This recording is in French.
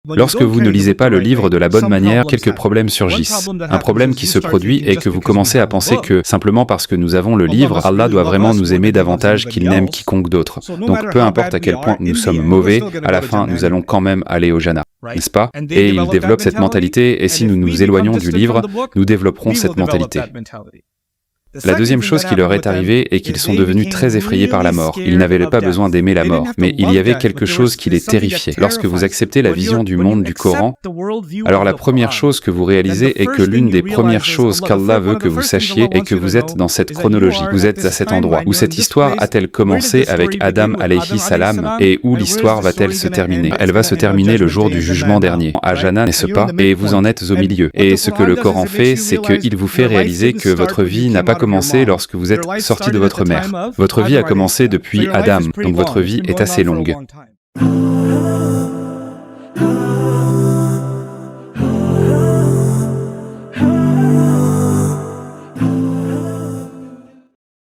Lorsque vous ne lisez pas le livre de la bonne manière, quelques problèmes surgissent. Un problème qui se produit est que vous commencez à penser que, simplement parce que nous avons le livre, Allah doit vraiment nous aimer davantage qu'il n'aime quiconque d'autre. Donc peu importe à quel point nous sommes mauvais, à la fin nous allons quand même aller au Jannah, n'est-ce pas? Et ils développent cette mentalité, et si nous nous éloignons du livre, nous développerons cette mentalité. La deuxième chose qui leur est arrivée est qu'ils sont devenus très effrayés par la mort. Ils n'avaient pas besoin d'aimer la mort, mais il y avait quelque chose qui les terrifiait. Lorsque vous acceptez la vision du monde du Coran, alors la première chose que vous réalisez est que l'une des premières choses qu'Allah veut que vous sachiez est que vous êtes dans cette chronologie, vous êtes à cet endroit, où cette histoire a-t-elle commencé avec Adam alayhi salam, et où l'histoire va-t-elle se terminer? Elle va se terminer le jour du jugement dernier, à Jannah, n'est-ce pas? Et vous en êtes au milieu. Et ce que le Coran fait, c'est qu'il vous fait réaliser que votre vie n'a pas commencé lorsque vous êtes sorti de votre mère. Votre vie a commencé depuis Adam, donc votre vie est assez longue.